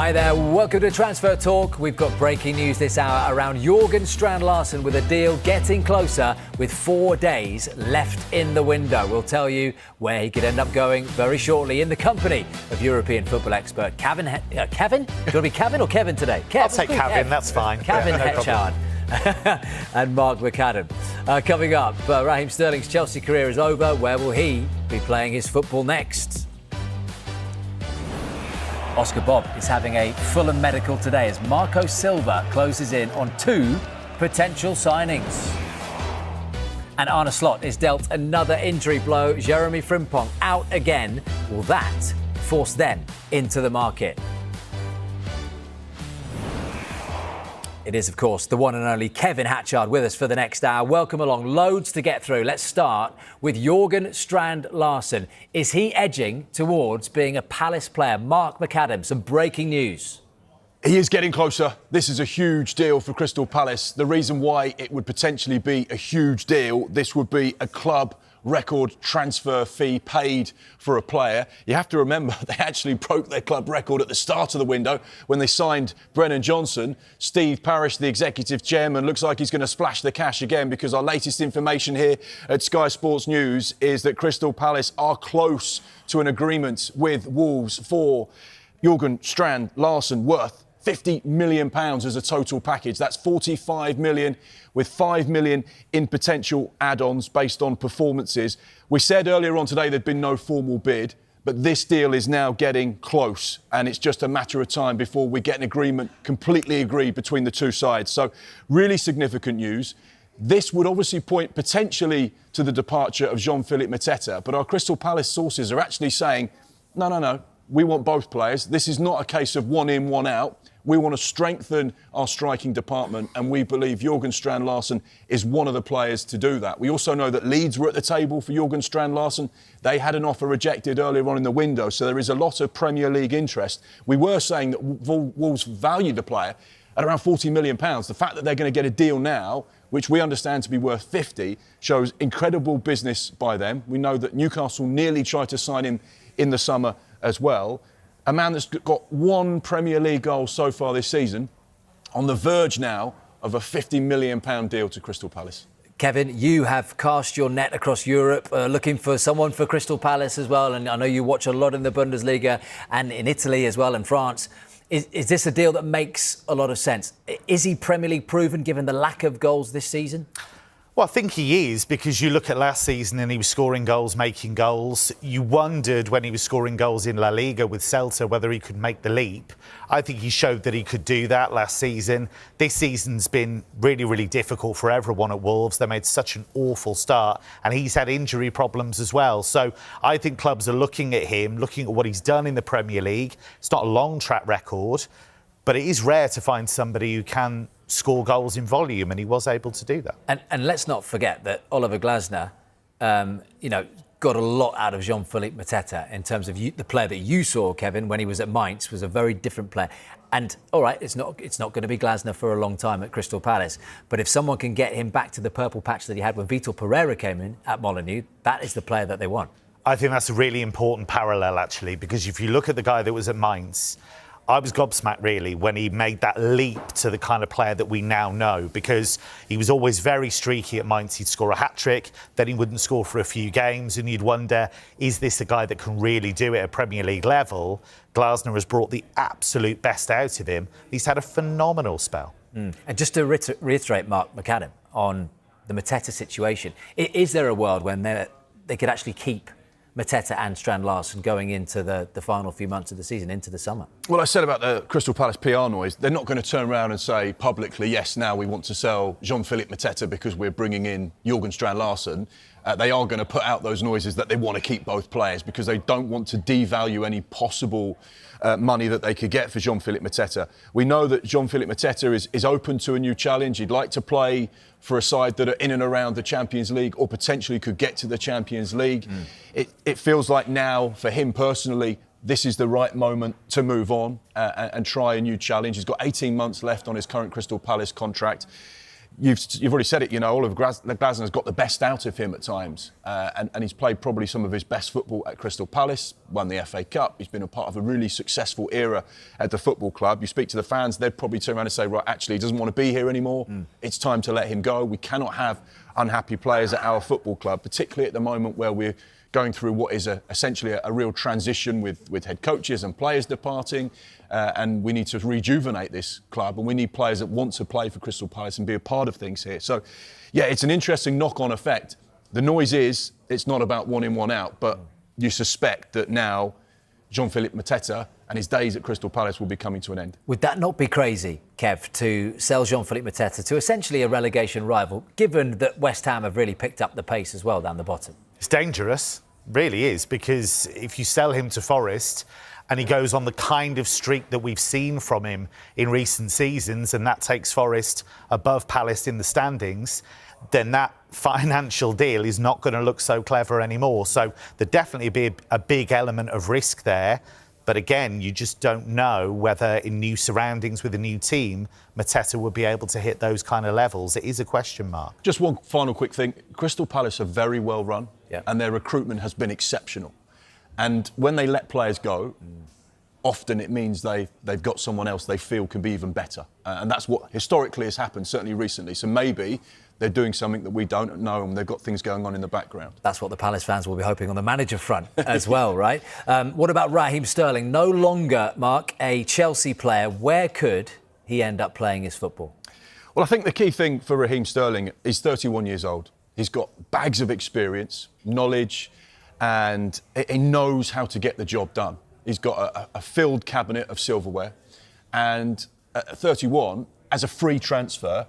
Hi there, welcome to Transfer Talk. We've got breaking news this hour around Jorgen Strand Larsen with a deal getting closer with 4 days left in the window. We'll tell you where he could end up going very shortly in the company of European football expert Kevin? Kevin? Should it be Kevin or Kevin today? I'll take Kevin, that's fine. Kevin Hetchard. And Mark McAdam. Coming up, Raheem Sterling's Chelsea career is over. Where will he be playing his football next? Oscar Bobb is having a Fulham medical today as Marco Silva closes in on 2 potential signings. And Arne Slot is dealt another injury blow. Jeremy Frimpong out again. Will that force them into the market? It is, of course, the one and only Kevin Hetchard with us for the next hour. Welcome along. Loads to get through. Let's start with Jorgen Strand Larsen. Is he edging towards being a Palace player? Mark McAdam, some breaking news. He is getting closer. This is a huge deal for Crystal Palace. The reason why it would potentially be a huge deal, this would be a club record transfer fee paid for a player. You have to remember they actually broke their club record at the start of the window when they signed Brennan Johnson. Steve Parish, the executive chairman, looks like he's going to splash the cash again because our latest information here at Sky Sports News is that Crystal Palace are close to an agreement with Wolves for Jorgen Strand Larsen worth £50 million as a total package. That's 45 million with 5 million in potential add-ons based on performances. We said earlier on today there'd been no formal bid, but this deal is now getting close and it's just a matter of time before we get an agreement completely agreed between the two sides. So really significant news. This would obviously point potentially to the departure of Jean-Philippe Mateta, but our Crystal Palace sources are actually saying, no, we want both players. This is not a case of one in, one out. We want to strengthen our striking department and we believe Jorgen Strand Larsen is one of the players to do that. We also know that Leeds were at the table for Jorgen Strand Larsen. They had an offer rejected earlier on in the window, so there is a lot of Premier League interest. We were saying that Wolves valued the player at around £40 million. The fact that they're going to get a deal now, which we understand to be worth 50, shows incredible business by them. We know that Newcastle nearly tried to sign him in the summer as well. A man that's got 1 Premier League goal so far this season, on the verge now of a £50 million deal to Crystal Palace. Kevin, you have cast your net across Europe, looking for someone for Crystal Palace as well. And I know you watch a lot in the Bundesliga and in Italy as well and France. Is this a deal that makes a lot of sense? Is he Premier League proven given the lack of goals this season? Well, I think he is, because you look at last season and he was scoring goals, making goals. You wondered when he was scoring goals in La Liga with Celta whether he could make the leap. I think he showed that he could do that last season. This season's been really, really difficult for everyone at Wolves. They made such an awful start and he's had injury problems as well. So I think clubs are looking at him, looking at what he's done in the Premier League. It's not a long track record, but it is rare to find somebody who can score goals in volume, and he was able to do that. And let's not forget that Oliver Glasner, got a lot out of Jean-Philippe Mateta in terms of the player that you saw, Kevin, when he was at Mainz, was a very different player. And all right, it's not going to be Glasner for a long time at Crystal Palace, but if someone can get him back to the purple patch that he had when Vitor Pereira came in at Molineux, that is the player that they want. I think that's a really important parallel, actually, because if you look at the guy that was at Mainz, I was gobsmacked, really, when he made that leap to the kind of player that we now know, because he was always very streaky at Mainz. He'd score a hat-trick, then he wouldn't score for a few games, and you'd wonder, is this a guy that can really do it at Premier League level? Glasner has brought the absolute best out of him. He's had a phenomenal spell. And just to reiterate, Mark McAdam, on the Mateta situation, is there a world when they could actually keep Mateta and Strand Larsen going into the final few months of the season, into the summer? Well, I said about the Crystal Palace PR noise, they're not going to turn around and say publicly, yes, now we want to sell Jean-Philippe Mateta because we're bringing in Jorgen Strand Larsen. They are going to put out those noises that they want to keep both players because they don't want to devalue any possible money that they could get for Jean-Philippe Mateta. We know that Jean-Philippe Mateta is open to a new challenge. He'd like to play for a side that are in and around the Champions League or potentially could get to the Champions League. It feels like now, for him personally, this is the right moment to move on and try a new challenge. He's got 18 months left on his current Crystal Palace contract. You've already said it, Oliver Glasner's got the best out of him at times. And he's played probably some of his best football at Crystal Palace, won the FA Cup. He's been a part of a really successful era at the football club. You speak to the fans, they'd probably turn around and say, right, actually, he doesn't want to be here anymore. It's time to let him go. We cannot have unhappy players at our football club, particularly at the moment where we're going through what is essentially a real transition with head coaches and players departing. And we need to rejuvenate this club, and we need players that want to play for Crystal Palace and be a part of things here. So, yeah, it's an interesting knock-on effect. The noise is, it's not about one in, one out, but you suspect that now Jean-Philippe Mateta and his days at Crystal Palace will be coming to an end. Would that not be crazy, Kev, to sell Jean-Philippe Mateta to essentially a relegation rival, given that West Ham have really picked up the pace as well down the bottom? It's dangerous, really is, because if you sell him to Forest and he goes on the kind of streak that we've seen from him in recent seasons, and that takes Forest above Palace in the standings, then that financial deal is not going to look so clever anymore. So there'd definitely be a big element of risk there. But again, you just don't know whether in new surroundings with a new team, Mateta would be able to hit those kind of levels. It is a question mark. Just one final quick thing. Crystal Palace are very well run, and their recruitment has been exceptional. And when they let players go, often it means they've got someone else they feel can be even better. And that's what historically has happened, certainly recently. So maybe they're doing something that we don't know, and they've got things going on in the background. That's what the Palace fans will be hoping on the manager front as well, right? What about Raheem Sterling? No longer, Mark, a Chelsea player. Where could he end up playing his football? Well, I think the key thing for Raheem Sterling is 31 years old. He's got bags of experience, knowledge, and he knows how to get the job done. He's got a filled cabinet of silverware. And at 31, as a free transfer,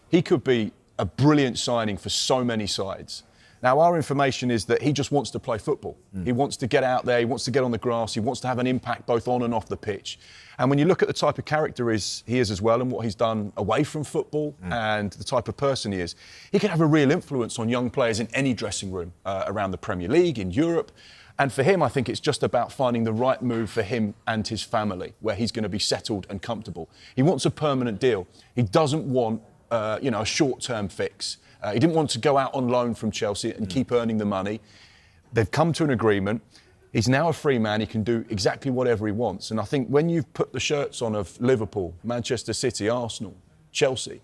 he could be a brilliant signing for so many sides. Now, our information is that he just wants to play football. He wants to get out there, he wants to get on the grass, he wants to have an impact both on and off the pitch. And when you look at the type of character he is as well, and what he's done away from football and the type of person he is, he can have a real influence on young players in any dressing room around the Premier League, in Europe. And for him, I think it's just about finding the right move for him and his family, where he's going to be settled and comfortable. He wants a permanent deal. He doesn't want a short-term fix. He didn't want to go out on loan from Chelsea and keep earning the money. They've come to an agreement. He's now a free man. He can do exactly whatever he wants. And I think when you've put the shirts on of Liverpool, Manchester City, Arsenal, Chelsea,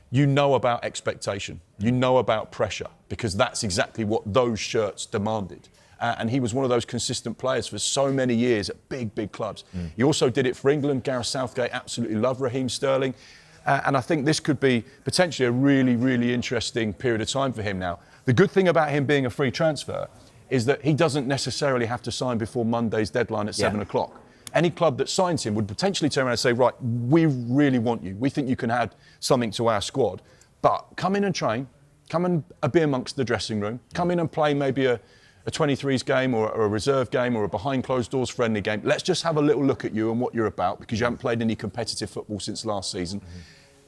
you know about expectation. You know about pressure, because that's exactly what those shirts demanded. And he was one of those consistent players for so many years at big, big clubs. He also did it for England. Gareth Southgate absolutely loved Raheem Sterling. And I think this could be potentially a really, really interesting period of time for him now. The good thing about him being a free transfer is that he doesn't necessarily have to sign before Monday's deadline at 7 o'clock. Any club that signs him would potentially turn around and say, right, we really want you. We think you can add something to our squad. But come in and train. Come and be amongst the dressing room. Come in and play maybe a 23s game or a reserve game or a behind closed doors friendly game. Let's just have a little look at you and what you're about, because you haven't played any competitive football since last season.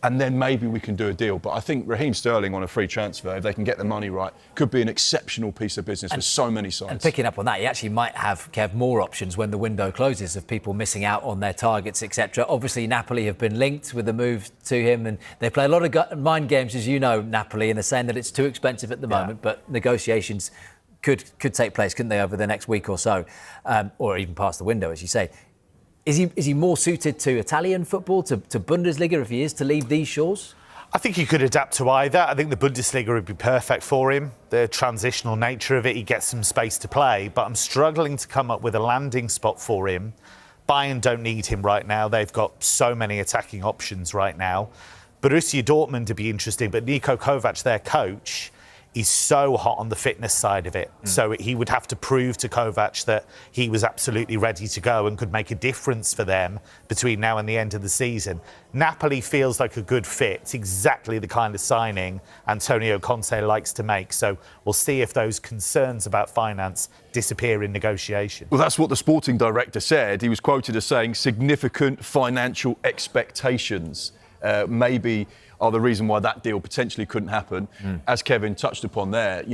And then maybe we can do a deal. But I think Raheem Sterling on a free transfer, if they can get the money right, could be an exceptional piece of business for so many sides. And picking up on that, he actually might have, Kev, more options when the window closes of people missing out on their targets, etc. Obviously, Napoli have been linked with the move to him, and they play a lot of mind games, as you know, Napoli, and they're saying that it's too expensive at the moment, but negotiations could take place, couldn't they, over the next week or so, or even past the window, as you say. Is he more suited to Italian football, to Bundesliga, if he is to leave these shores? I think he could adapt to either. I think the Bundesliga would be perfect for him. The transitional nature of it, he gets some space to play. But I'm struggling to come up with a landing spot for him. Bayern don't need him right now. They've got so many attacking options right now. Borussia Dortmund would be interesting, but Niko Kovac, their coach, is so hot on the fitness side of it. So he would have to prove to Kovac that he was absolutely ready to go and could make a difference for them between now and the end of the season. Napoli feels like a good fit. It's exactly the kind of signing Antonio Conte likes to make. So we'll see if those concerns about finance disappear in negotiation. Well, that's what the sporting director said. He was quoted as saying significant financial expectations maybe are the reason why that deal potentially couldn't happen. As Kevin touched upon there,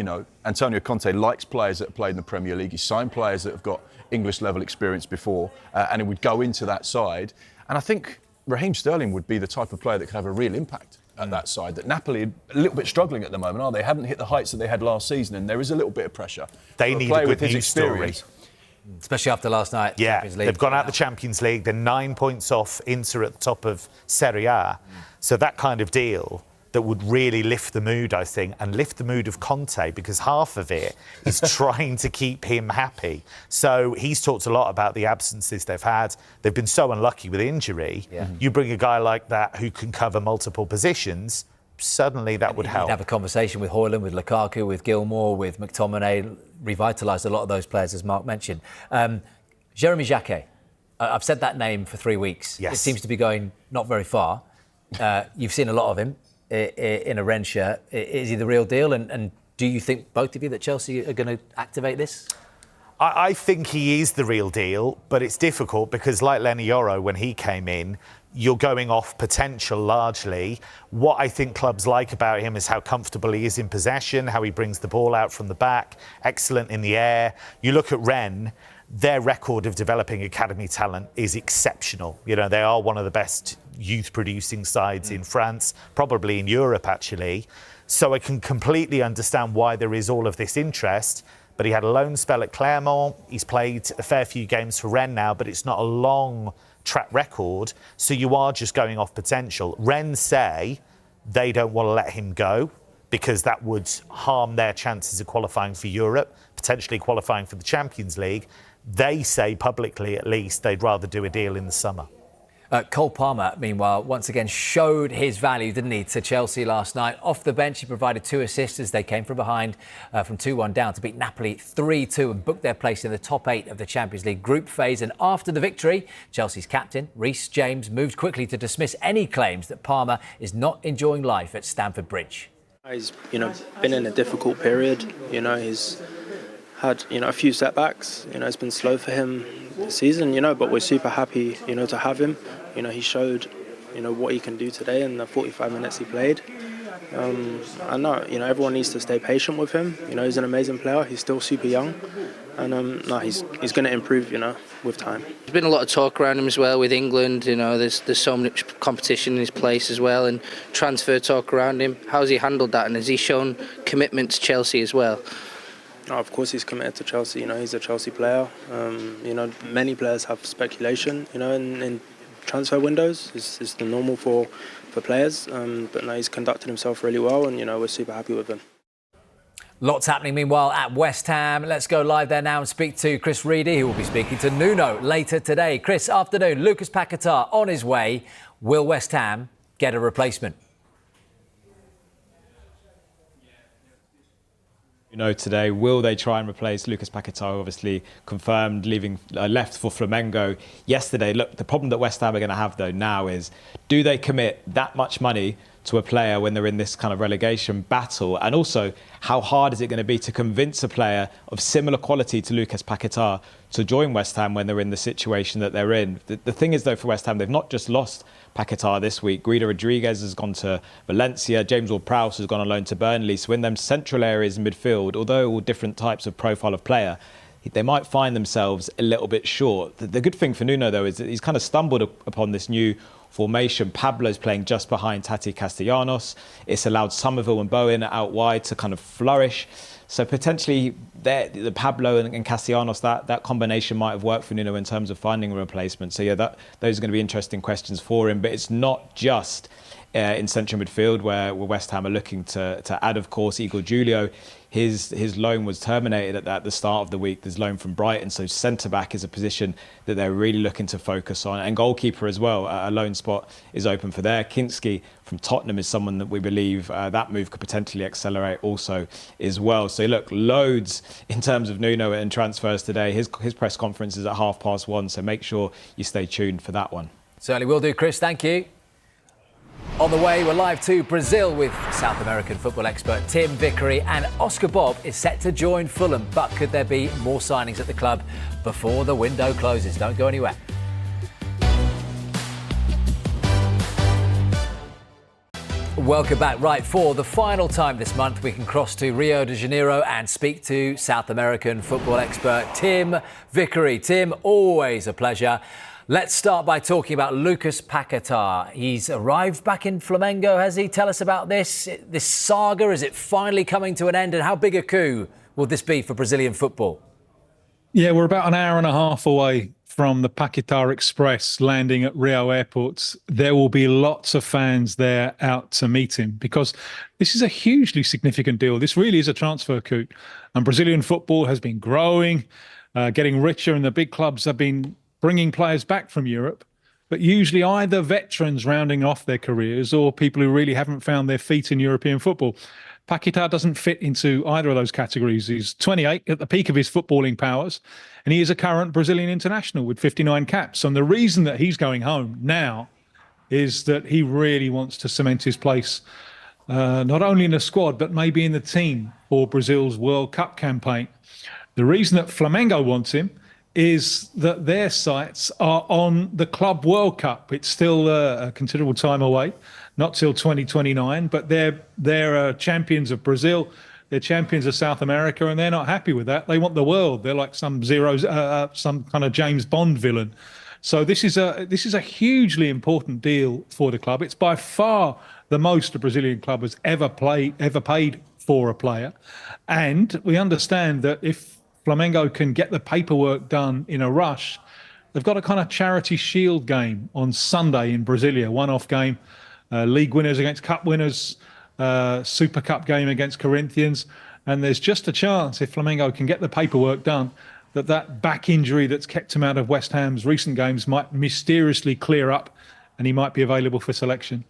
Antonio Conte likes players that have played in the Premier League. He's signed players that have got English level experience before, and it would go into that side. And I think Raheem Sterling would be the type of player that could have a real impact at that side. That Napoli are a little bit struggling at the moment, aren't they? Haven't hit the heights that they had last season, and there is a little bit of pressure. They need a good news story. Especially after last night. Yeah, Champions League. they've gone out the Champions League. They're 9 points off Inter at the top of Serie A. So that kind of deal that would really lift the mood, I think, and lift the mood of Conte, because half of it is trying to keep him happy. So he's talked a lot about the absences they've had. They've been so unlucky with injury. Yeah. You bring a guy like that who can cover multiple positions, suddenly that would help. You'd have a conversation with Højlund, with Lukaku, with Gilmour, with McTominay, revitalised a lot of those players, as Mark mentioned. Jeremy Jacquet, I've said that name for 3 weeks. Yes. It seems to be going not very far. You've seen a lot of him in a Rennes shirt. Is he the real deal? And do you think, both of you, that Chelsea are going to activate this? I think he is the real deal, but it's difficult because, like Lenny Yoro, when he came in, you're going off potential largely. What I think clubs like about him is how comfortable he is in possession, how he brings the ball out from the back, excellent in the air. You look at Rennes, their record of developing academy talent is exceptional. You know, they are one of the best youth-producing sides in France, probably in Europe, actually. So I can completely understand why there is all of this interest. But he had a loan spell at Clermont. He's played a fair few games for Rennes now, but it's not a long track record. So you are just going off potential. Rennes say they don't want to let him go because that would harm their chances of qualifying for Europe, potentially qualifying for the Champions League. They say publicly, at least, they'd rather do a deal in the summer. Cole Palmer, meanwhile, once again showed his value, didn't he, to Chelsea last night. Off the bench, he provided 2 assists as they came from behind from 2-1 down to beat Napoli 3-2 and book their place in the top 8 of the Champions League group phase. And after the victory, Chelsea's captain, Reece James, moved quickly to dismiss any claims that Palmer is not enjoying life at Stamford Bridge. He's, been in a difficult period. He's had, a few setbacks. It's been slow for him this season, but we're super happy, to have him. He showed, what he can do today in the 45 minutes he played. I know, everyone needs to stay patient with him. He's an amazing player. He's still super young. And he's going to improve, with time. There's been a lot of talk around him as well with England. There's so much competition in his place as well, and transfer talk around him. How's he handled that, and has he shown commitment to Chelsea as well? Oh, of course he's committed to Chelsea. He's a Chelsea player. Many players have speculation, in transfer windows. It's the normal for players. But no, he's conducted himself really well, and we're super happy with him. Lots happening, meanwhile, at West Ham. Let's go live there now and speak to Chris Reedy, who will be speaking to Nuno later today. Chris, afternoon. Lucas Paqueta on his way. Will West Ham get a replacement? Today, will they try and replace Lucas Paqueta? Obviously confirmed left for Flamengo yesterday. Look, the problem that West Ham are going to have though now is, do they commit that much money to a player when they're in this kind of relegation battle? And also, how hard is it going to be to convince a player of similar quality to Lucas Paqueta to join West Ham when they're in the situation that they're in? The thing is, though, for West Ham, they've not just lost Paqueta this week. Guido Rodriguez has gone to Valencia. James Ward-Prowse has gone on loan to Burnley. So in them central areas in midfield, although all different types of profile of player, they might find themselves a little bit short. The good thing for Nuno, though, is that he's kind of stumbled upon this new formation. Pablo's playing just behind Tati Castellanos. It's allowed Somerville and Bowen out wide to kind of flourish. So potentially the Pablo and Castellanos, that combination might have worked for Nuno in terms of finding a replacement. So yeah, those are going to be interesting questions for him. But it's not just in central midfield where West Ham are looking to add, of course, Igor Julio. His loan was terminated at the start of the week. There's loan from Brighton, so centre-back is a position that they're really looking to focus on. And goalkeeper as well, a loan spot is open for there. Kinski from Tottenham is someone that we believe that move could potentially accelerate also as well. So look, loads in terms of Nuno and transfers today. His press conference is at 1:30, so make sure you stay tuned for that one. Certainly will do, Chris. Thank you. On the way, we're live to Brazil with South American football expert Tim Vickery, and Oscar Bobb is set to join Fulham. But could there be more signings at the club before the window closes? Don't go anywhere. Welcome back. Right, for the final time this month, we can cross to Rio de Janeiro and speak to South American football expert Tim Vickery. Tim, always a pleasure. Let's start by talking about Lucas Paqueta. He's arrived back in Flamengo, has he? Tell us about this saga. Is it finally coming to an end? And how big a coup will this be for Brazilian football? Yeah, we're about an hour and a half away from the Paqueta Express landing at Rio Airport. There will be lots of fans there out to meet him because this is a hugely significant deal. This really is a transfer coup. And Brazilian football has been growing, getting richer, and the big clubs have been bringing players back from Europe, but usually either veterans rounding off their careers or people who really haven't found their feet in European football. Paqueta doesn't fit into either of those categories. He's 28 at the peak of his footballing powers, and he is a current Brazilian international with 59 caps. And the reason that he's going home now is that he really wants to cement his place, not only in the squad, but maybe in the team for Brazil's World Cup campaign. The reason that Flamengo wants him is that their sights are on the Club World Cup. It's still a considerable time away, not till 2029, but they're champions of Brazil, they're champions of South America, and they're not happy with that. They want the world. They're like some kind of James Bond villain. So this is a hugely important deal for the club. It's by far the most a Brazilian club has ever paid for a player, and we understand that if Flamengo can get the paperwork done in a rush, they've got a kind of charity shield game on Sunday in Brasilia, one-off game, league winners against cup winners, Super Cup game against Corinthians, and there's just a chance if Flamengo can get the paperwork done that back injury that's kept him out of West Ham's recent games might mysteriously clear up and he might be available for selection.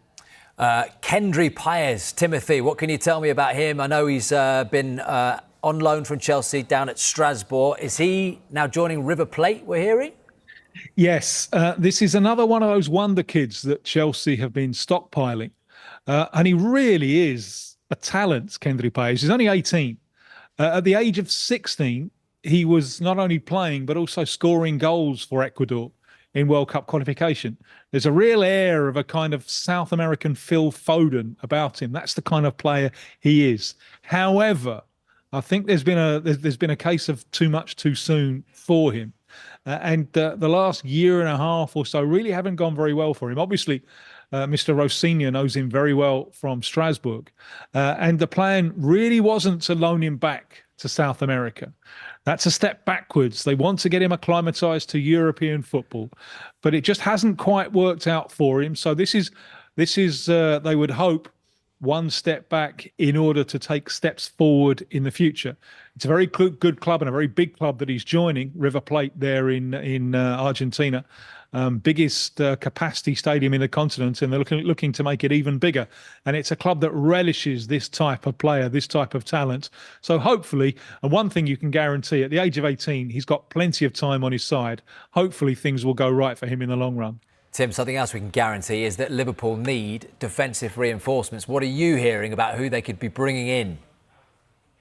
Kendry Paez, Timothy, what can you tell me about him? I know he's been on loan from Chelsea down at Strasbourg. Is he now joining River Plate, we're hearing? Yes, this is another one of those wonder kids that Chelsea have been stockpiling. And he really is a talent, Kendry Paez. He's only 18. At the age of 16, he was not only playing, but also scoring goals for Ecuador in World Cup qualification. There's a real air of a kind of South American Phil Foden about him. That's the kind of player he is. However, I think there's been a case of too much too soon for him, and the last year and a half or so really haven't gone very well for him. Obviously, Mr. Rosinha knows him very well from Strasbourg, and the plan really wasn't to loan him back to South America. That's a step backwards. They want to get him acclimatized to European football, but it just hasn't quite worked out for him. So this is they would hope one step back in order to take steps forward in the future. It's a very good club and a very big club that he's joining, River Plate there in Argentina. Biggest capacity stadium in the continent, and they're looking to make it even bigger. And it's a club that relishes this type of player, this type of talent. So hopefully, and one thing you can guarantee, at the age of 18, he's got plenty of time on his side. Hopefully things will go right for him in the long run. Tim, something else we can guarantee is that Liverpool need defensive reinforcements. What are you hearing about who they could be bringing in?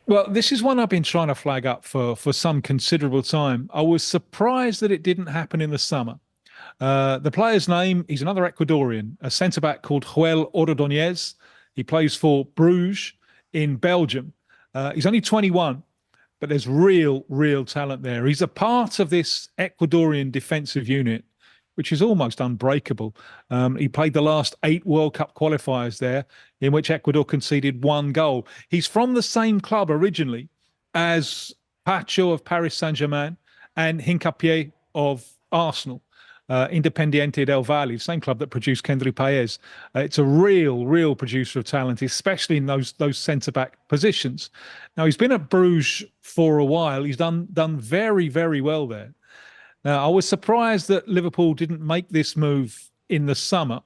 Well, this is one I've been trying to flag up for some considerable time. I was surprised that it didn't happen in the summer. The player's name, he's another Ecuadorian, a centre-back called Joel Ordóñez. He plays for Bruges in Belgium. He's only 21, but there's real talent there. He's a part of this Ecuadorian defensive unit, which is almost unbreakable. He played the last 8 World Cup qualifiers there, in which Ecuador conceded 1 goal. He's from the same club originally as Pacho of Paris Saint-Germain and Hincapié of Arsenal. Independiente del Valle, same club that produced Kendry Paez. It's a real producer of talent, especially in those centre-back positions. Now, he's been at Bruges for a while. He's done very well there. Now, I was surprised that Liverpool didn't make this move in the summer.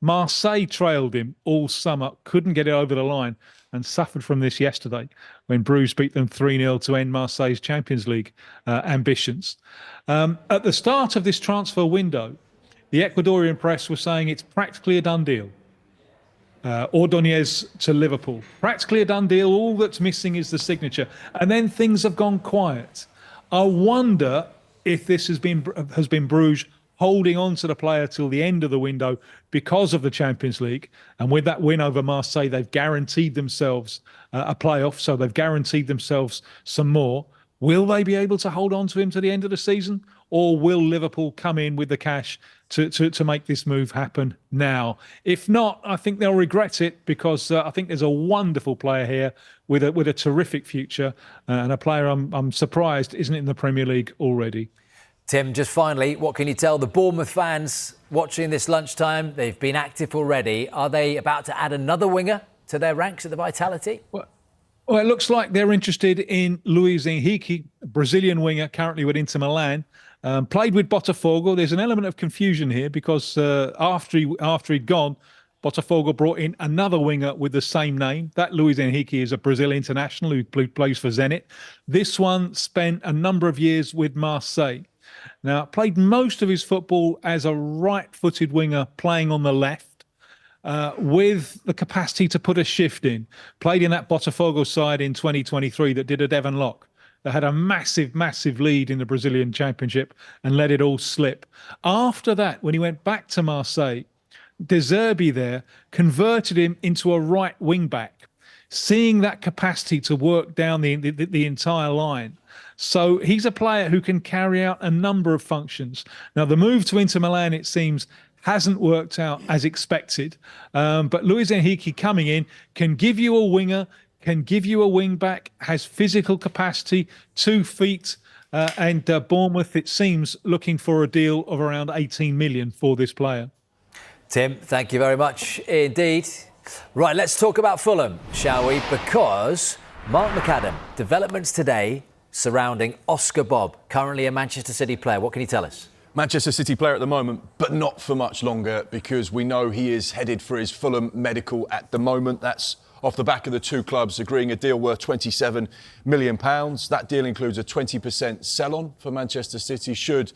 Marseille trailed him all summer, couldn't get it over the line, and suffered from this yesterday when Bruges beat them 3-0 to end Marseille's Champions League ambitions. At the start of this transfer window, the Ecuadorian press was saying it's practically a done deal. Ordóñez to Liverpool. Practically a done deal. All that's missing is the signature. And then things have gone quiet. I wonder if this has been Bruges holding on to the player till the end of the window because of the Champions League. And with that win over Marseille, they've guaranteed themselves a playoff. So they've guaranteed themselves some more. Will they be able to hold on to him to the end of the season? or will Liverpool come in with the cash to make this move happen now? If not, I think they'll regret it, because I think there's a wonderful player here with a terrific future, and a player I'm surprised isn't in the Premier League already. Tim, just finally, what can you tell the Bournemouth fans watching this lunchtime? They've been active already. Are they about to add another winger to their ranks at the Vitality? Well, it looks like they're interested in Luis Henrique, a Brazilian winger currently with Inter Milan. Played with Botafogo. There's an element of confusion here, because after he'd gone, Botafogo brought in another winger with the same name. That Luis Henrique is a Brazil international who plays for Zenit. This one spent a number of years with Marseille. Now, played most of his football as a right-footed winger playing on the left, with the capacity to put a shift in. Played in that Botafogo side in 2023 that did a Devon Lock. They had a massive, massive lead in the Brazilian Championship and let it all slip. After that, when he went back to Marseille, De Zerbi there converted him into a right wing-back, seeing that capacity to work down the entire line. So he's a player who can carry out a number of functions. Now, the move to Inter Milan, it seems, hasn't worked out as expected. But Luis Henrique coming in can give you a winger, can give you a wing back, has physical capacity, 2 feet, and Bournemouth, it seems, looking for a deal of around 18 million for this player. Tim, thank you very much indeed. Right, let's talk about Fulham, shall we? Because Mark McAdam, developments today surrounding Oscar Bobb, currently a Manchester City player. What can you tell us? Manchester City player at the moment, but not for much longer, because we know he is headed for his Fulham medical at the moment. That's off the back of the two clubs agreeing a deal worth £27 million. That deal includes a 20% sell-on for Manchester City should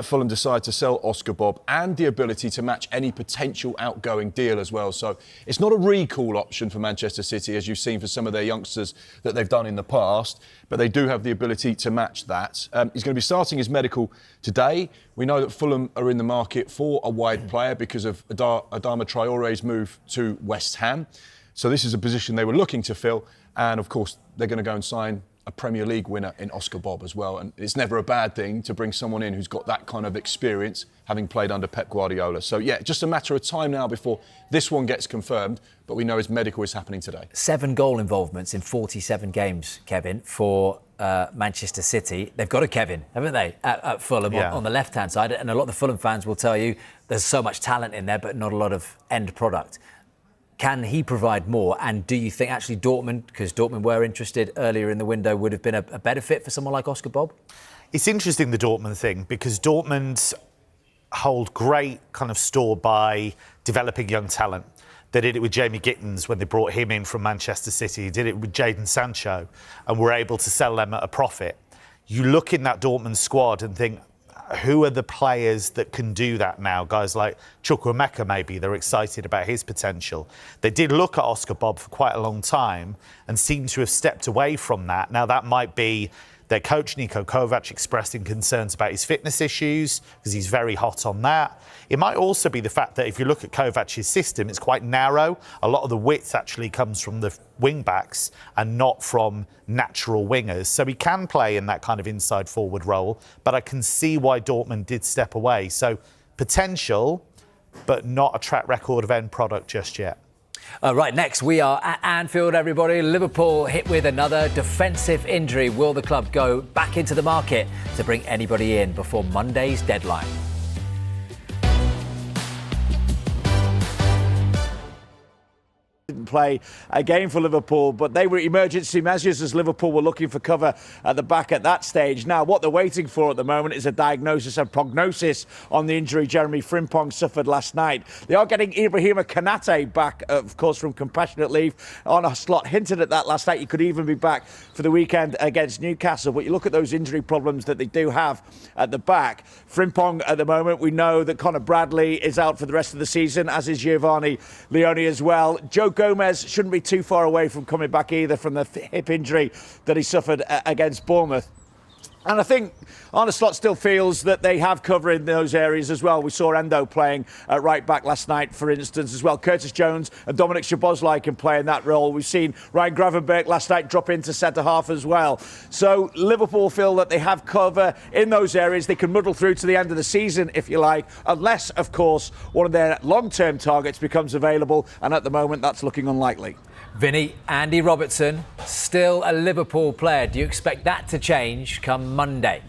Fulham decide to sell Oscar Bobb, and the ability to match any potential outgoing deal as well. So it's not a recall option for Manchester City, as you've seen for some of their youngsters that they've done in the past, but they do have the ability to match that. He's going to be starting his medical today. We know that Fulham are in the market for a wide player because of Adama Traore's move to West Ham. So this is a position they were looking to fill, and of course they're going to go and sign a Premier League winner in Oscar Bobb as well. And it's never a bad thing to bring someone in who's got that kind of experience, having played under Pep Guardiola. So yeah, just a matter of time now before this one gets confirmed, but we know his medical is happening today. 7 goal involvements in 47 games, Kevin, for Manchester City. They've got a Kevin, haven't they, at Fulham on the left-hand side. And a lot of the Fulham fans will tell you there's so much talent in there, but not a lot of end product. Can he provide more? And do you think actually Dortmund, because Dortmund were interested earlier in the window, would have been a better fit for someone like Oscar Bobb? It's interesting, the Dortmund thing, because Dortmund hold great kind of store by developing young talent. They did it with Jamie Gittins when they brought him in from Manchester City. Did it with Jadon Sancho, and were able to sell them at a profit. You look in that Dortmund squad and think, who are the players that can do that now? Guys like Chukwuemeka, maybe, they're excited about his potential. They did look at Oscar Bobb for quite a long time and seem to have stepped away from that. Now, that might be their coach, Niko Kovac, expressing concerns about his fitness issues, because he's very hot on that. It might also be the fact that if you look at Kovac's system, it's quite narrow. A lot of the width actually comes from the wing-backs and not from natural wingers. So he can play in that kind of inside-forward role, but I can see why Dortmund did step away. So potential, but not a track record of end product just yet. Right, next we are at Anfield, everybody. Liverpool hit with another defensive injury. Will the club go back into the market to bring anybody in before Monday's deadline? Didn't play a game for Liverpool, but they were emergency measures as Liverpool were looking for cover at the back at that stage. Now, what they're waiting for at the moment is a diagnosis and prognosis on the injury Jeremy Frimpong suffered last night. They are getting Ibrahima Konate back, of course, from compassionate leave on a slot. Hinted at that last night. He could even be back for the weekend against Newcastle. But you look at those injury problems that they do have at the back. Frimpong at the moment, we know that Conor Bradley is out for the rest of the season, as is Giovanni Leone as well. Joe Gomez shouldn't be too far away from coming back either from the hip injury that he suffered against Bournemouth. And I think Arne Slot still feels that they have cover in those areas as well. We saw Endo playing at right back last night, for instance, as well. Curtis Jones and Dominic Szoboszlai can play in that role. We've seen Ryan Gravenberch last night drop into centre-half as well. So Liverpool feel that they have cover in those areas. They can muddle through to the end of the season, if you like, unless, of course, one of their long-term targets becomes available. And at the moment, that's looking unlikely. Vinny, Andy Robertson, still a Liverpool player. Do you expect that to change come Monday?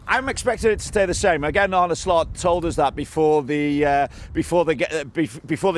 I'm expecting it to stay the same. Again, Arne Slot told us that before the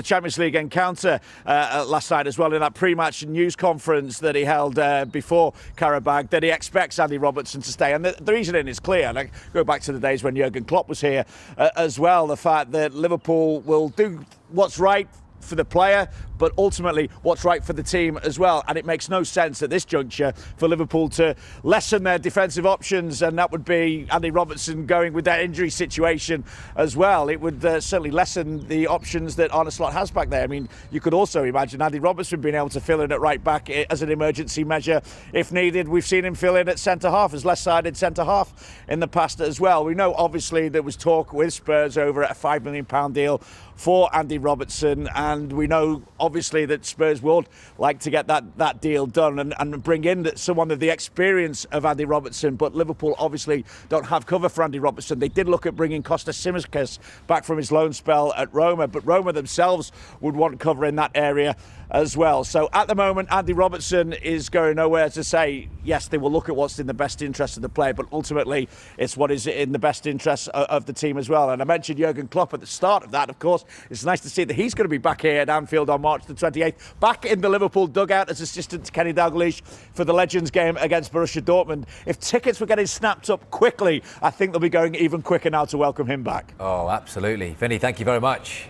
Champions League encounter last night as well, in that pre-match news conference that he held before Karabag, that he expects Andy Robertson to stay. And the reasoning is clear. And I go back to the days when Jurgen Klopp was here as well. The fact that Liverpool will do what's right for the player, but ultimately what's right for the team as well. And it makes no sense at this juncture for Liverpool to lessen their defensive options, and that would be Andy Robertson going with that injury situation as well. It would certainly lessen the options that Arne Slot has back there. I mean, you could also imagine Andy Robertson being able to fill in at right back as an emergency measure if needed. We've seen him fill in at centre-half, as left-sided centre-half in the past as well. We know, obviously, there was talk with Spurs over a £5 million deal for Andy Robertson, and we know obviously that Spurs would like to get that deal done and bring in someone of the experience of Andy Robertson, but Liverpool obviously don't have cover for Andy Robertson. They did look at bringing Kostas Tsimikas back from his loan spell at Roma, but Roma themselves would want cover in that area as well. So at the moment, Andy Robertson is going nowhere to say, yes, they will look at what's in the best interest of the player, but ultimately it's what is in the best interest of the team as well. And I mentioned Jurgen Klopp at the start of that, of course. It's nice to see that he's going to be back here at Anfield on March the 28th, back in the Liverpool dugout as assistant to Kenny Dalglish for the Legends game against Borussia Dortmund. If tickets were getting snapped up quickly, I think they'll be going even quicker now to welcome him back. Oh, absolutely. Vinny, thank you very much.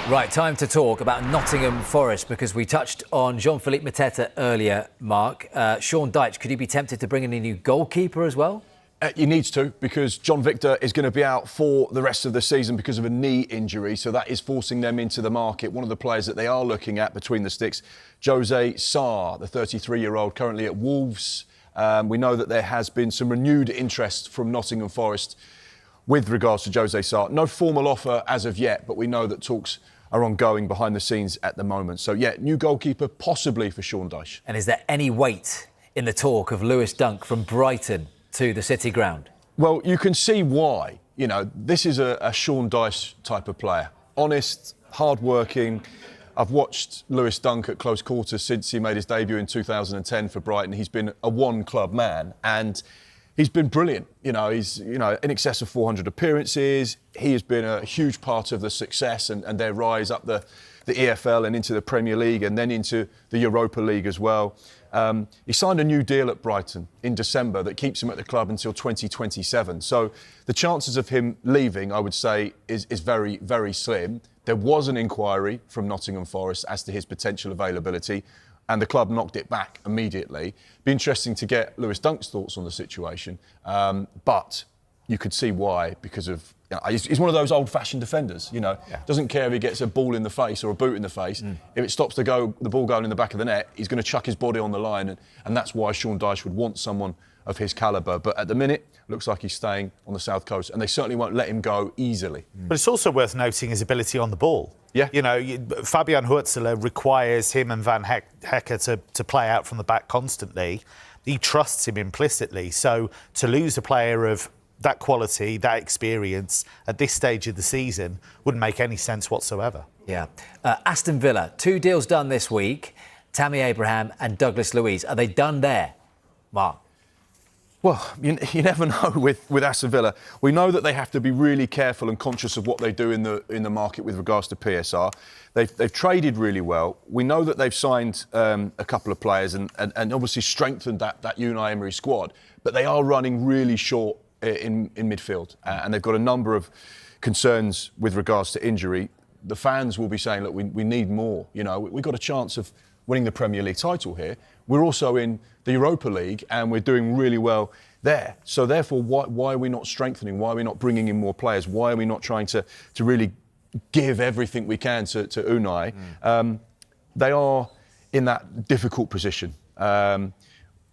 Right, time to talk about Nottingham Forest, because we touched on Jean-Philippe Mateta earlier, Mark. Sean Dyche, could he be tempted to bring in a new goalkeeper as well? He needs to, because John Victor is going to be out for the rest of the season because of a knee injury. So that is forcing them into the market. One of the players that they are looking at between the sticks, Jose Sarr, the 33-year-old, currently at Wolves. We know that there has been some renewed interest from Nottingham Forest with regards to Jose Sarr. No formal offer as of yet, but we know that talks are ongoing behind the scenes at the moment. So, yeah, new goalkeeper possibly for Sean Dyche. And is there any weight in the talk of Lewis Dunk from Brighton to the City ground? Well, you can see why. You know, this is a Sean Dyche type of player. Honest, hard-working. I've watched Lewis Dunk at close quarters since he made his debut in 2010 for Brighton. He's been a one-club man, and he's been brilliant. He's in excess of 400 appearances. He has been a huge part of the success and their rise up the EFL and into the Premier League and then into the Europa League as well. He signed a new deal at Brighton in December that keeps him at the club until 2027. So the chances of him leaving, I would say, is very, very slim. There was an inquiry from Nottingham Forest as to his potential availability, and the club knocked it back immediately. Be interesting to get Lewis Dunk's thoughts on the situation, but you could see why, because of he's one of those old-fashioned defenders. Doesn't care if he gets a ball in the face or a boot in the face. If it stops the ball going in the back of the net, he's going to chuck his body on the line, and that's why Sean Dyche would want someone of his calibre. But at the minute, looks like he's staying on the South Coast, and they certainly won't let him go easily. But it's also worth noting his ability on the ball. Yeah. Fabian Huertzler requires him and Van Hecker to play out from the back constantly. He trusts him implicitly. So to lose a player of that quality, that experience at this stage of the season wouldn't make any sense whatsoever. Yeah. Aston Villa, 2 deals done this week. Tammy Abraham and Douglas Luiz. Are they done there, Mark? Well, you never know with Aston Villa. We know that they have to be really careful and conscious of what they do in the market with regards to PSR. They've traded really well. We know that they've signed a couple of players and obviously strengthened that Unai Emery squad. But they are running really short in midfield, and they've got a number of concerns with regards to injury. The fans will be saying, look, we need more. We've got a chance of winning the Premier League title here. We're also in the Europa League and we're doing really well there. So therefore, why are we not strengthening? Why are we not bringing in more players? Why are we not trying to really give everything we can to Unai? They are in that difficult position.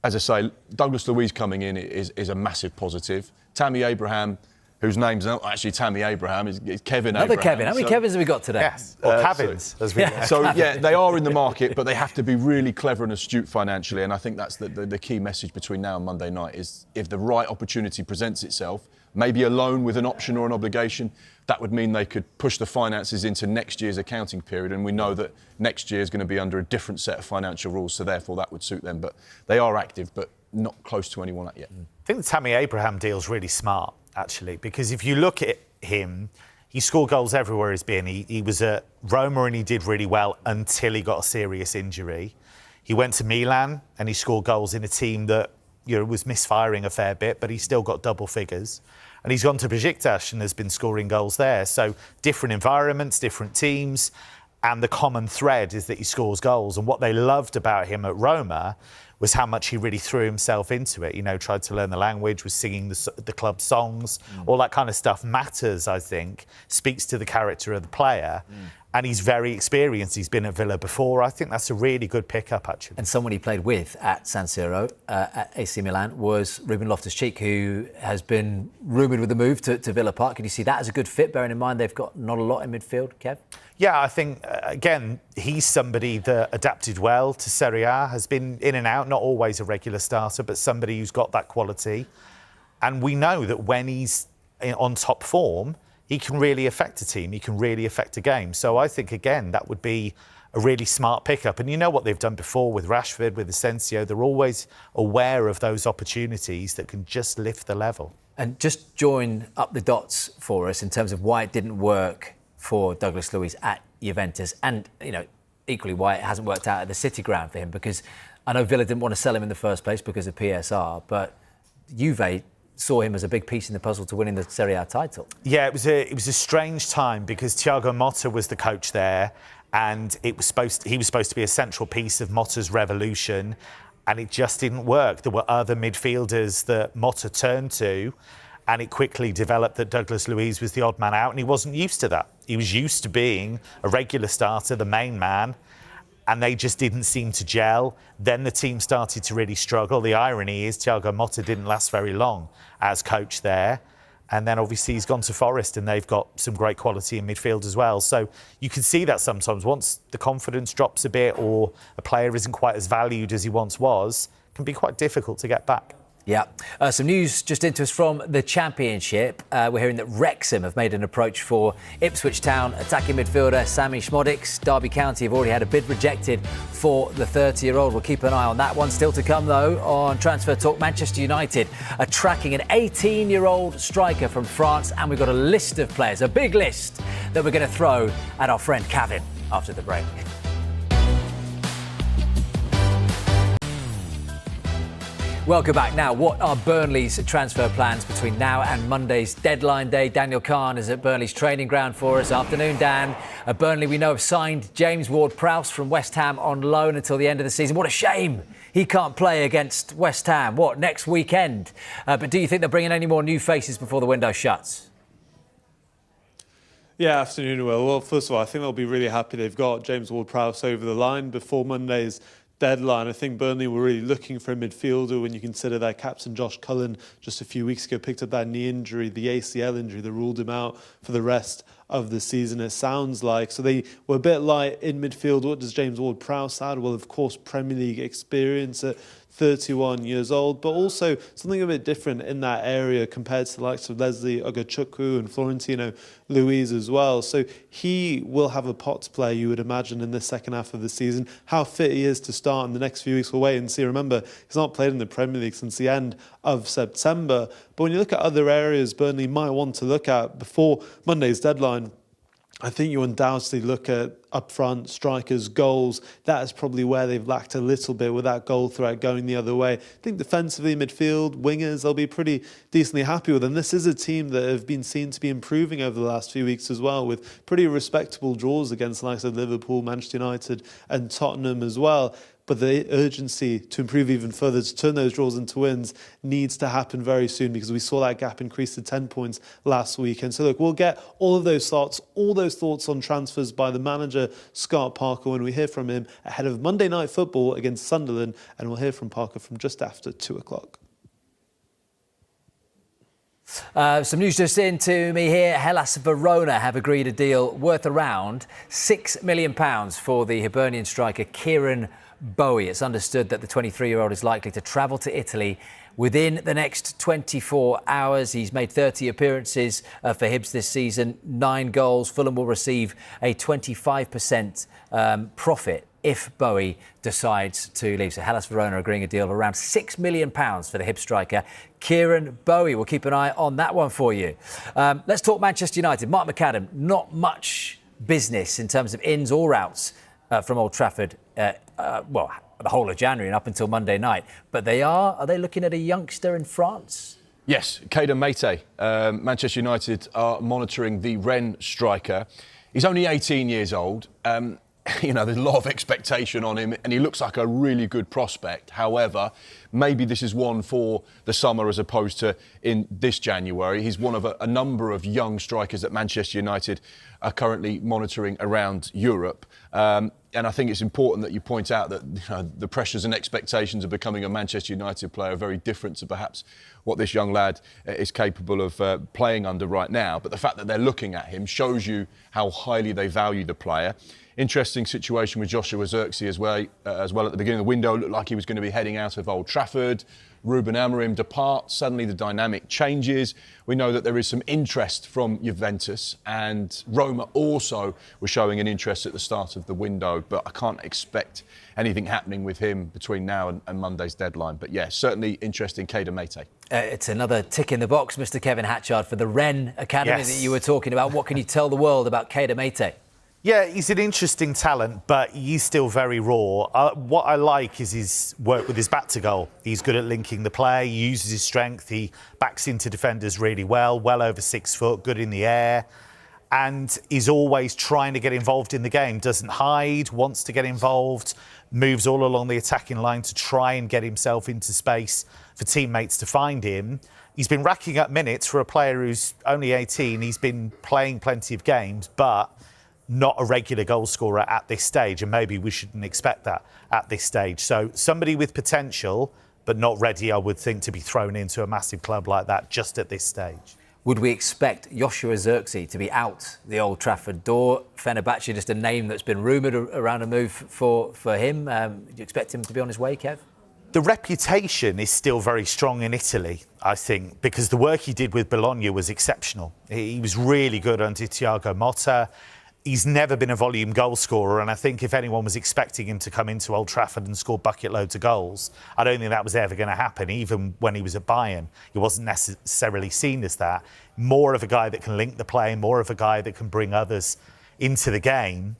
as I say, Douglas Luiz coming in is a massive positive. Tammy Abraham, whose name's not actually Tammy Abraham, is Kevin Another Abraham. Kevin. How many Kevins have we got today? Yes, or Kevins, as we So, yeah, they are in the market, but they have to be really clever and astute financially. And I think that's the key message between now and Monday night is if the right opportunity presents itself, maybe a loan with an option or an obligation, that would mean they could push the finances into next year's accounting period. And we know that next year is going to be under a different set of financial rules, so therefore that would suit them. But they are active, but not close to anyone yet. I think the Tammy Abraham deal's really smart, actually, because if you look at him, he scored goals everywhere he's been. He was at Roma and he did really well until he got a serious injury. He went to Milan and he scored goals in a team that was misfiring a fair bit, but he still got double figures. And he's gone to Besiktas and has been scoring goals there. So different environments, different teams, and the common thread is that he scores goals. And what they loved about him at Roma was how much he really threw himself into it. Tried to learn the language, was singing the club songs, all that kind of stuff matters, I think, speaks to the character of the player. And he's very experienced. He's been at Villa before. I think that's a really good pickup, actually. And someone he played with at San Siro, at AC Milan, was Ruben Loftus-Cheek, who has been rumoured with a move to Villa Park. Can you see that as a good fit, bearing in mind they've got not a lot in midfield, Kev? Yeah, I think, again, he's somebody that adapted well to Serie A, has been in and out, not always a regular starter, but somebody who's got that quality. And we know that when he's on top form, he can really affect a team, he can really affect a game. So I think, again, that would be a really smart pickup. And you know what they've done before with Rashford, with Asensio, they're always aware of those opportunities that can just lift the level. And just join up the dots for us in terms of why it didn't work for Douglas Luiz at Juventus and, equally why it hasn't worked out at the City ground for him, because I know Villa didn't want to sell him in the first place because of PSR, but Juve saw him as a big piece in the puzzle to winning the Serie A title. Yeah, it was a strange time because Thiago Motta was the coach there, and he was supposed to be a central piece of Motta's revolution, and it just didn't work. There were other midfielders that Motta turned to, and it quickly developed that Douglas Luiz was the odd man out, and he wasn't used to that. He was used to being a regular starter, the main man, and they just didn't seem to gel. Then the team started to really struggle. The irony is Thiago Motta didn't last very long as coach there. And then obviously he's gone to Forest and they've got some great quality in midfield as well. So you can see that sometimes once the confidence drops a bit or a player isn't quite as valued as he once was, it can be quite difficult to get back. Yeah. Some news just into us from the Championship. We're hearing that Wrexham have made an approach for Ipswich Town attacking midfielder Sammy Szmodics. Derby County have already had a bid rejected for the 30-year-old. We'll keep an eye on that one. Still to come, though, on Transfer Talk, Manchester United are tracking an 18-year-old striker from France, and we've got a list of players, a big list, that we're going to throw at our friend Kevin after the break. Welcome back. Now, what are Burnley's transfer plans between now and Monday's deadline day? Daniel Kahn is at Burnley's training ground for us. Afternoon, Dan. Burnley, we know, have signed James Ward-Prowse from West Ham on loan until the end of the season. What a shame he can't play against West Ham. What, next weekend? But do you think they're bringing any more new faces before the window shuts? Yeah, afternoon, Will. Well, first of all, I think they'll be really happy they've got James Ward-Prowse over the line before Monday's deadline. I think Burnley were really looking for a midfielder when you consider their captain Josh Cullen just a few weeks ago picked up that knee injury, the ACL injury that ruled him out for the rest of the season, it sounds like. So they were a bit light in midfield. What does James Ward-Prowse add? Well, of course, Premier League experience at 31 years old, but also something a bit different in that area compared to the likes of Leslie Ogachukwu and Florentino Luiz as well. So he will have a pot to play, you would imagine, in the second half of the season. How fit he is to start in the next few weeks, we'll wait and see. Remember, he's not played in the Premier League since the end of September. But when you look at other areas Burnley might want to look at before Monday's deadline, I think you undoubtedly look at up-front strikers, goals. That is probably where they've lacked a little bit with that goal threat going the other way. I think defensively, midfield, wingers, they'll be pretty decently happy with. And this is a team that have been seen to be improving over the last few weeks as well, with pretty respectable draws against the likes of Liverpool, Manchester United and Tottenham as well. But the urgency to improve even further, to turn those draws into wins, needs to happen very soon, because we saw that gap increase to 10 points last week. And so, look, we'll get all of those thoughts on transfers by the manager manager Scott Parker when we hear from him ahead of Monday Night Football against Sunderland, and we'll hear from Parker from just after 2 o'clock. Some news just in to me here. Hellas Verona have agreed a deal worth around £6 million for the Hibernian striker Kieran Bowie. It's understood that the 23-year-old is likely to travel to Italy within the next 24 hours. He's made 30 appearances for Hibs this season, 9 goals. Fulham will receive a 25% profit if Bowie decides to leave. So Hellas Verona agreeing a deal of around £6 million for the Hibs striker Kieran Bowie. We'll keep an eye on that one for you. Let's talk Manchester United. Mark McAdam, not much business in terms of ins or outs from Old Trafford, the whole of January and up until Monday night. But are they looking at a youngster in France? Yes, Keita Mateta. Manchester United are monitoring the Rennes striker. He's only 18 years old. There's a lot of expectation on him and he looks like a really good prospect. However, maybe this is one for the summer as opposed to in this January. He's one of a number of young strikers that Manchester United are currently monitoring around Europe. And I think it's important that you point out that the pressures and expectations of becoming a Manchester United player are very different to perhaps what this young lad is capable of playing under right now. But the fact that they're looking at him shows you how highly they value the player. Interesting situation with Joshua Zirkzee as well at the beginning of the window. Looked like he was going to be heading out of Old Trafford. Ruben Amorim departs. Suddenly the dynamic changes. We know that there is some interest from Juventus, and Roma also was showing an interest at the start of the window, but I can't expect anything happening with him between now and Monday's deadline. But yeah, certainly interesting, Keita Mateta. It's another tick in the box, Mr. Kevin Hatchard, for the Rennes Academy that you were talking about. What can you tell the world about Keita Mateta? Yeah, he's an interesting talent, but he's still very raw. What I like is his work with his back to goal. He's good at linking the play, he uses his strength, he backs into defenders really well over 6 foot, good in the air, and is always trying to get involved in the game. Doesn't hide, wants to get involved, moves all along the attacking line to try and get himself into space for teammates to find him. He's been racking up minutes for a player who's only 18. He's been playing plenty of games, but not a regular goal scorer at this stage, and maybe we shouldn't expect that at this stage. So somebody with potential, but not ready, I would think, to be thrown into a massive club like that just at this stage. Would we expect Joshua Zirkzee to be out the Old Trafford door? Fenerbahce, just a name that's been rumoured around a move for him. Do you expect him to be on his way, Kev? The reputation is still very strong in Italy, I think, because the work he did with Bologna was exceptional. He was really good under Thiago Motta. He's never been a volume goal scorer, and I think if anyone was expecting him to come into Old Trafford and score bucket loads of goals, I don't think that was ever going to happen. Even when he was at Bayern, he wasn't necessarily seen as that. More of a guy that can link the play, more of a guy that can bring others into the game.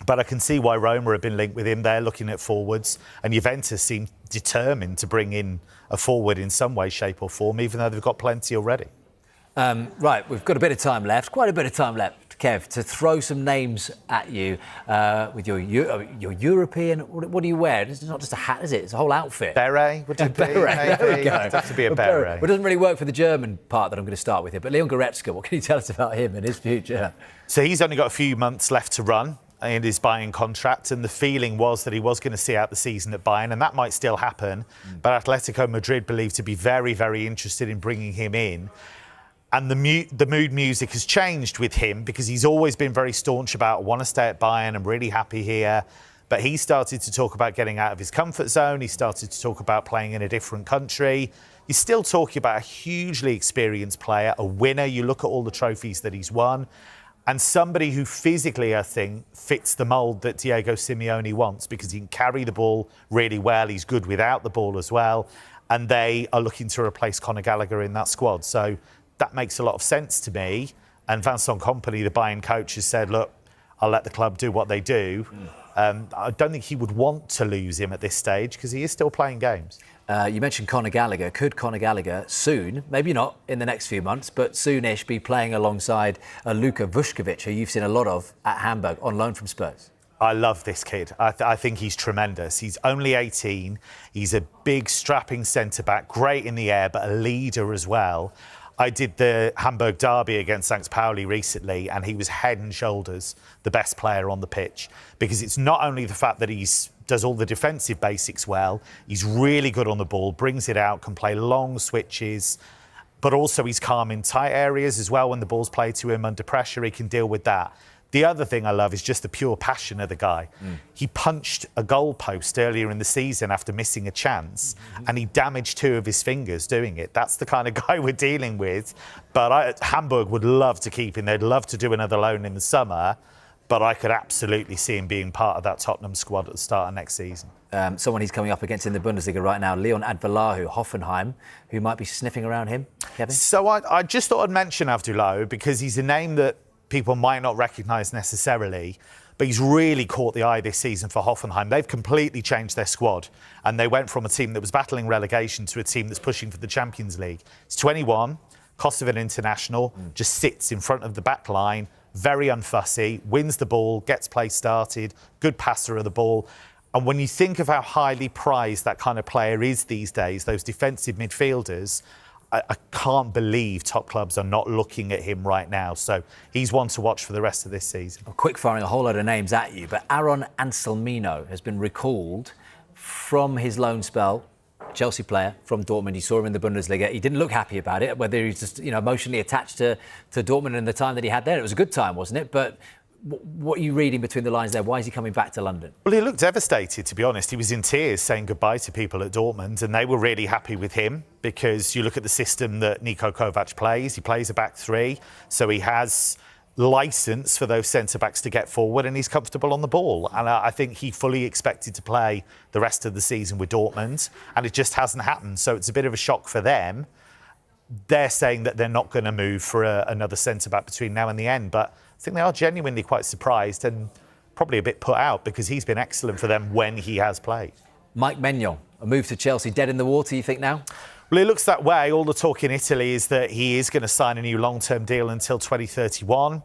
But I can see why Roma have been linked with him. They're looking at forwards, and Juventus seem determined to bring in a forward in some way, shape or form, even though they've got plenty already. Right, we've got a bit of time left, quite a bit of time left, Kev, to throw some names at you with your European. What do you wear? It's not just a hat, is it? It's a whole outfit. Beret, would it be? Beret. There we go. It'd have to be a beret. But it doesn't really work for the German part that I'm going to start with here. But Leon Goretzka, what can you tell us about him and his future? So he's only got a few months left to run in his Bayern contract, and the feeling was that he was going to see out the season at Bayern, and that might still happen. But Atletico Madrid believed to be very, very interested in bringing him in. And the mood music has changed with him because he's always been very staunch about, I want to stay at Bayern, I'm really happy here. But he started to talk about getting out of his comfort zone. He started to talk about playing in a different country. He's still talking about a hugely experienced player, a winner. You look at all the trophies that he's won. And somebody who physically, I think, fits the mould that Diego Simeone wants because he can carry the ball really well. He's good without the ball as well. And they are looking to replace Conor Gallagher in that squad. So that makes a lot of sense to me. And Vincent Kompany, the Bayern coach, has said, look, I'll let the club do what they do. I don't think he would want to lose him at this stage because he is still playing games. You mentioned Conor Gallagher. Could Conor Gallagher soon, maybe not in the next few months, but soonish be playing alongside Luka Vuskovic, who you've seen a lot of at Hamburg on loan from Spurs? I love this kid. I think he's tremendous. He's only 18. He's a big, strapping centre-back, great in the air, but a leader as well. I did the Hamburg derby against St. Pauli recently, and he was head and shoulders the best player on the pitch, because it's not only the fact that he's does all the defensive basics well, he's really good on the ball, brings it out, can play long switches, but also he's calm in tight areas as well. When the ball's played to him under pressure, he can deal with that. The other thing I love is just the pure passion of the guy. He punched a goalpost earlier in the season after missing a chance, and he damaged 2 of his fingers doing it. That's the kind of guy we're dealing with. But Hamburg would love to keep him. They'd love to do another loan in the summer, but I could absolutely see him being part of that Tottenham squad at the start of next season. Someone he's coming up against in the Bundesliga right now, Leon Advelahu, Hoffenheim, who might be sniffing around him, Kevin? So I just thought I'd mention Abdullahi because he's a name that people might not recognise necessarily, but he's really caught the eye this season for Hoffenheim. They've completely changed their squad, and they went from a team that was battling relegation to a team that's pushing for the Champions League. He's 21, Kosovan international, just sits in front of the back line, very unfussy, wins the ball, gets play started, good passer of the ball. And when you think of how highly prized that kind of player is these days, those defensive midfielders, I can't believe top clubs are not looking at him right now. So he's one to watch for the rest of this season. Quick firing a whole load of names at you, but Aaron Anselmino has been recalled from his loan spell. Chelsea player from Dortmund. You saw him in the Bundesliga. He didn't look happy about it, whether he's just emotionally attached to Dortmund and the time that he had there. It was a good time, wasn't it? But what are you reading between the lines there? Why is he coming back to London? Well, he looked devastated, to be honest. He was in tears saying goodbye to people at Dortmund, and they were really happy with him because you look at the system that Niko Kovac plays. He plays a back 3, so he has licence for those centre-backs to get forward, and he's comfortable on the ball. And I think he fully expected to play the rest of the season with Dortmund, and it just hasn't happened. So it's a bit of a shock for them. They're saying that they're not going to move for another centre-back between now and the end, but I think they are genuinely quite surprised and probably a bit put out because he's been excellent for them when he has played. Mike Maignan, a move to Chelsea, dead in the water, you think now? Well, it looks that way. All the talk in Italy is that he is going to sign a new long-term deal until 2031.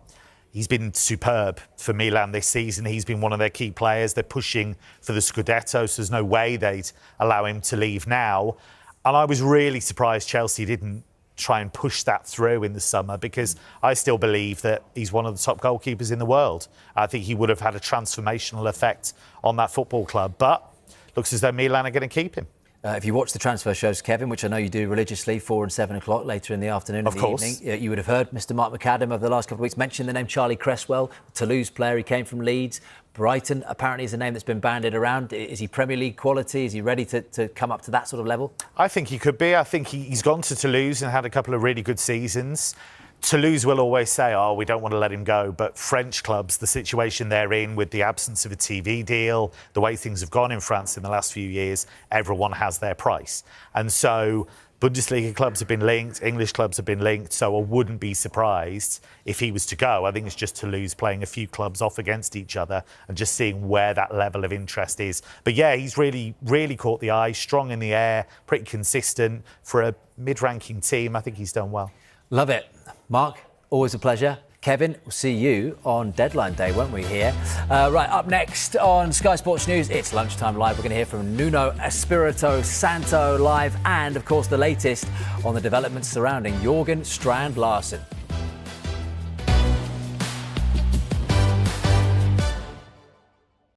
He's been superb for Milan this season. He's been one of their key players. They're pushing for the Scudetto, so there's no way they'd allow him to leave now. And I was really surprised Chelsea didn't try and push that through in the summer because I still believe that he's one of the top goalkeepers in the world. I think he would have had a transformational effect on that football club, but looks as though Milan are going to keep him. If you watch the transfer shows, Kevin, which I know you do religiously, 4 and 7 o'clock later in the afternoon and the evening, you would have heard Mr. Mark McAdam over the last couple of weeks mention the name Charlie Cresswell, Toulouse player. He came from Leeds. Brighton apparently is a name that's been bandied around. Is he Premier League quality? Is he ready to come up to that sort of level? I think he could be. I think he's gone to Toulouse and had a couple of really good seasons. Toulouse will always say, we don't want to let him go. But French clubs, the situation they're in with the absence of a TV deal, the way things have gone in France in the last few years, everyone has their price. And so Bundesliga clubs have been linked, English clubs have been linked, so I wouldn't be surprised if he was to go. I think it's just Toulouse playing a few clubs off against each other and just seeing where that level of interest is. But yeah, he's really, really caught the eye, strong in the air, pretty consistent. For a mid-ranking team, I think he's done well. Love it. Mark, always a pleasure. Kevin, we'll see you on deadline day, won't we, here? Right, up next on Sky Sports News, it's Lunchtime Live. We're going to hear from Nuno Espirito Santo live and, of course, the latest on the developments surrounding Jorgen Strand Larsen.